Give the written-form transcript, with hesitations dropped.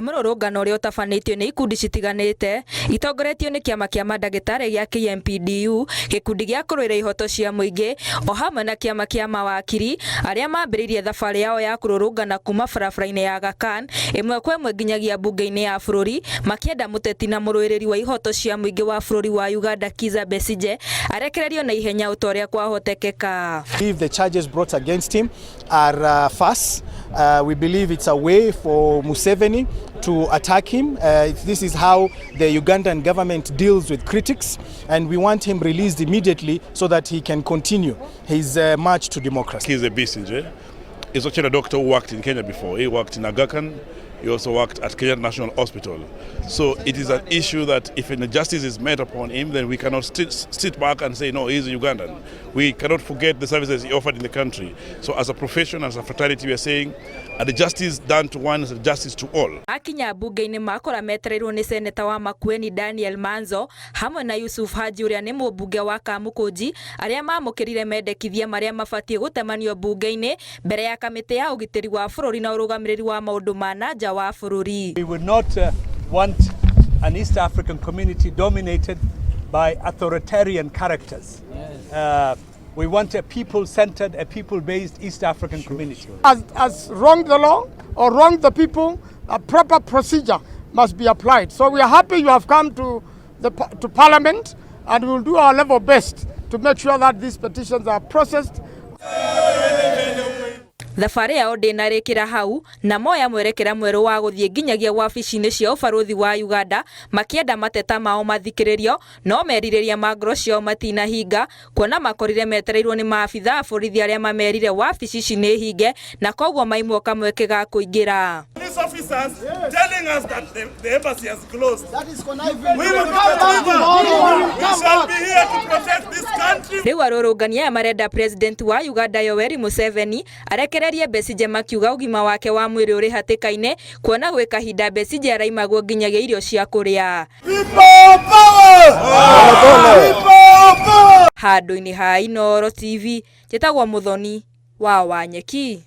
nĩ mũrũrũngano ũrĩa ũtabanĩtio nĩ ikundi citiganĩte itongoretio nĩ kĩama kĩa mandagĩtarĩ gĩa KMPDU, gĩkundi gĩa kũrũĩra ihooto cia mũingĩ, o hamwe na kĩama kĩa mawakiri arĩa mambĩrĩirie thabarĩ yao ya kũrũrũngana kuma barabara-inĩ ya Aga Khan ĩmwe kwa ĩmwe nginyagia mbunge-inĩ ya bũrũri, makĩenda mũteti na mũrũĩrĩri wa ihooto cia mũingĩ wa bũrũri wa Uganda Kizza Besigye arekererio na ihenya ũtorĩa kwahotekeka. If the charges brought against him are false, we believe it's a way for Museveni to attack him. This is how the Ugandan government deals with critics, and we want him released immediately so that he can continue his march to democracy. Kizza Besigye is actually a doctor who worked in Kenya before. He worked in Aga Khan. He also worked at Kenya National Hospital. So it is an issue that if injustice is made upon him, then we cannot sit back and say, no, he's a Ugandan. We cannot forget the services he offered in the country. So as a profession, as a fraternity, we are saying, the justice done to one is a justice to all. Akinya bunge-inĩ makora metereirwo nĩ seneta wa Makueni Daniel Manzo hamwe na Yusuf Haji ũrĩa nĩ mũmbunge wa Kamukunji arĩa mamũkĩrire mendekithia marĩa mabatie gũtemanio bunge-inĩ mbere ya kamĩtĩ ya ũgitĩri wa bũrũri na ũrũgamĩrĩri wa maũndũ ma nanja wa bũrũri. We would not want an East African community dominated by authoritarian characters. We want a people-centered, a people-based East African community. As wronged the law or wronged the people, a proper procedure must be applied. So we are happy you have come to Parliament, and we will do our level best to make sure that these petitions are processed. Thabarĩ yao ndĩnarĩkĩra hau na moya mwerekera mwerũ wa gũthiĩ nginyagia wabici-inĩ cia ũbarũthi wa Uganda makĩenda mateta mao mathikĩrĩrio, no merirĩria ma ngoro ciao matinahinga kuona makorire metereirwo nĩ maabitha a borithi arĩa mamerire wabici ici nĩ hinge na koguo maimwo kamweke ga kũingĩra. Officers telling us that the embassy has closed. That is conniving. We will shall be here to protect this country. Rĩu arũrũngania aya marenda President wa Uganda Yoweri Museveni arekererie Besigye makiuga ũgima wake wa mwĩrĩ ũrĩ hatĩka-inĩ kuona gwĩ kahinda Besigye araimagwo nginyagia irio cia kũrĩa. Handũ-inĩ ha Inooro TV, njĩtagwo Mũthoni wa Wanyeki.